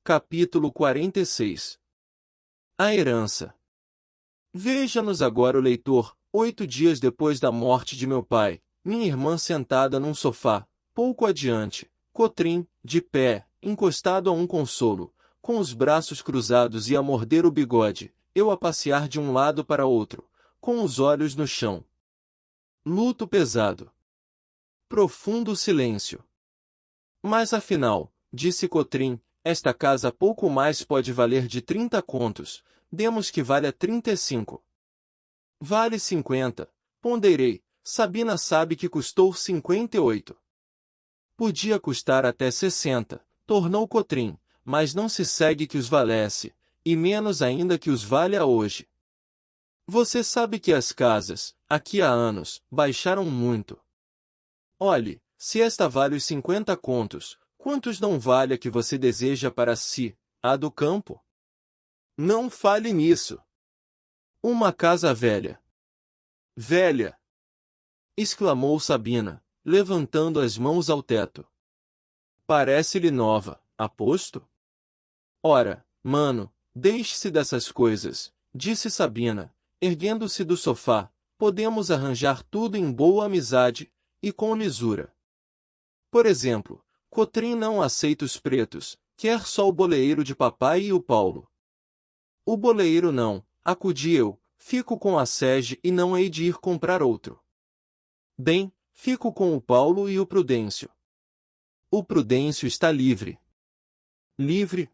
Capítulo 46. A herança. Veja-nos agora o leitor, 8 dias depois da morte de meu pai, minha irmã sentada num sofá, pouco adiante, Cotrim, de pé, encostado a um consolo, com os braços cruzados e a morder o bigode, eu a passear de um lado para outro, com os olhos no chão. Luto pesado. Profundo silêncio. Mas afinal, disse Cotrim, esta casa pouco mais pode valer de 30 contos, demos que valha 35. Vale 50, ponderei, Sabina sabe que custou 58. Podia custar até 60, tornou Cotrim, mas não se segue que os valesse, e menos ainda que os valha hoje. Você sabe que as casas, aqui há anos, baixaram muito. Olhe, se esta vale os 50 contos, quantos não vale a que você deseja para si, a do campo? Não fale nisso. Uma casa velha. Velha! Exclamou Sabina, levantando as mãos ao teto. Parece-lhe nova, aposto? Ora, mano, deixe-se dessas coisas, disse Sabina, erguendo-se do sofá, podemos arranjar tudo em boa amizade, e com lisura. Por exemplo, Cotrim não aceita os pretos, quer só o boleeiro de papai e o Paulo. O boleeiro não, acudi eu, fico com a Sege e não hei de ir comprar outro. Bem, fico com o Paulo e o Prudêncio. O Prudêncio está livre. Livre?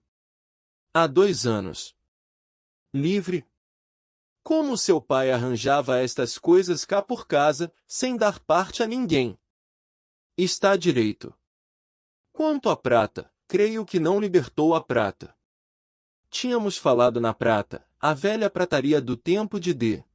Há 2 anos. Livre? Como seu pai arranjava estas coisas cá por casa, sem dar parte a ninguém? Está direito. Quanto à prata, creio que não libertou a prata. Tínhamos falado na prata, a velha prataria do tempo de D.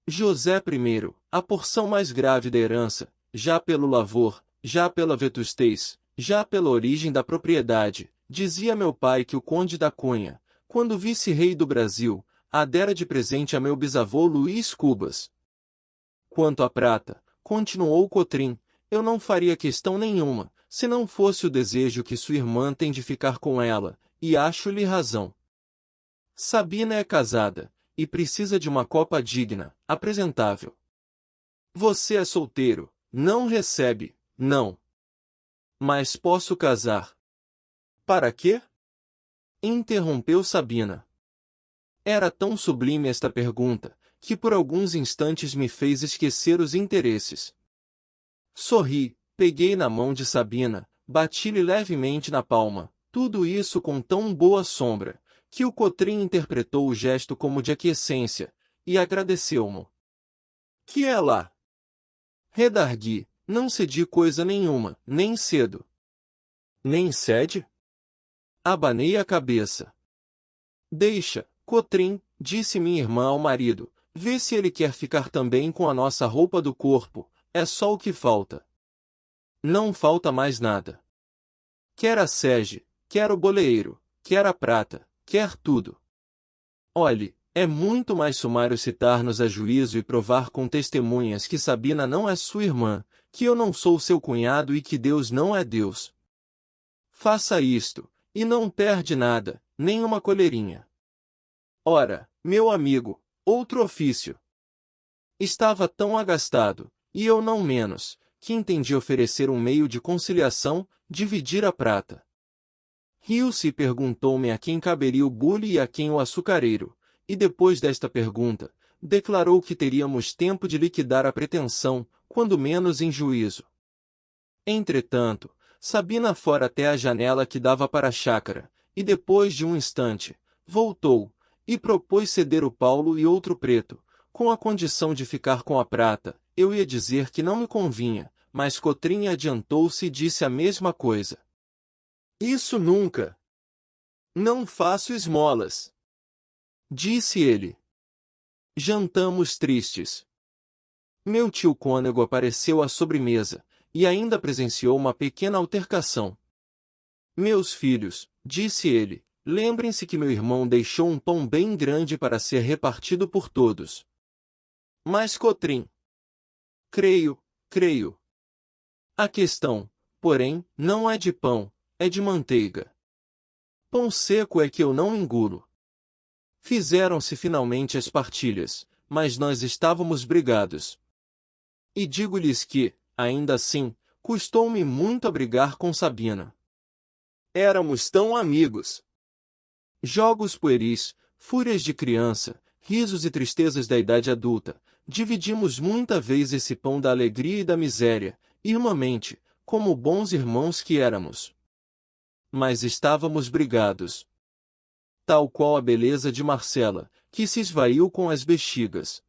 José I, a porção mais grave da herança, já pelo lavor, já pela vetustez, já pela origem da propriedade, dizia meu pai que o conde da Cunha, quando vice-rei do Brasil, a dera de presente a meu bisavô Luís Cubas. Quanto à prata, continuou Cotrim, eu não faria questão nenhuma, se não fosse o desejo que sua irmã tem de ficar com ela, e acho-lhe razão. Sabina é casada, e precisa de uma copa digna, apresentável. Você é solteiro, não recebe, não. Mas posso casar. Para quê? Interrompeu Sabina. Era tão sublime esta pergunta, que por alguns instantes me fez esquecer os interesses. Sorri, peguei na mão de Sabina, bati-lhe levemente na palma, tudo isso com tão boa sombra, que o Cotrim interpretou o gesto como de aquiescência, e agradeceu-mo. Que é lá? Redargui, não cedi coisa nenhuma, nem cedo. Nem cede? Abanei a cabeça. Deixa, Cotrim, disse minha irmã ao marido, vê se ele quer ficar também com a nossa roupa do corpo, é só o que falta. Não falta mais nada. Quer a sege, quer o boleeiro, quer a prata, quer tudo. Olhe, é muito mais sumário citar-nos a juízo e provar com testemunhas que Sabina não é sua irmã, que eu não sou seu cunhado e que Deus não é Deus. Faça isto, e não perde nada, nem uma colherinha. Ora, meu amigo, outro ofício. Estava tão agastado, e eu não menos, que entendi oferecer um meio de conciliação, dividir a prata. Riu-se e perguntou-me a quem caberia o bule e a quem o açucareiro, e depois desta pergunta, declarou que teríamos tempo de liquidar a pretensão, quando menos em juízo. Entretanto, Sabina fora até a janela que dava para a chácara, e depois de um instante, voltou, e propôs ceder o Paulo e outro preto, com a condição de ficar com a prata. Eu ia dizer que não me convinha, mas Cotrim adiantou-se e disse a mesma coisa. Isso nunca! Não faço esmolas! Disse ele. Jantamos tristes. Meu tio cônego apareceu à sobremesa, e ainda presenciou uma pequena altercação. Meus filhos, disse ele, lembrem-se que meu irmão deixou um pão bem grande para ser repartido por todos. Mas Cotrim. Creio. A questão, porém, não é de pão, é de manteiga. Pão seco é que eu não engulo. Fizeram-se finalmente as partilhas, mas nós estávamos brigados. E digo-lhes que, ainda assim, custou-me muito a brigar com Sabina. Éramos tão amigos. Jogos pueris, fúrias de criança, risos e tristezas da idade adulta, dividimos muita vez esse pão da alegria e da miséria, irmãmente, como bons irmãos que éramos. Mas estávamos brigados. Tal qual a beleza de Marcela, que se esvaiu com as bexigas.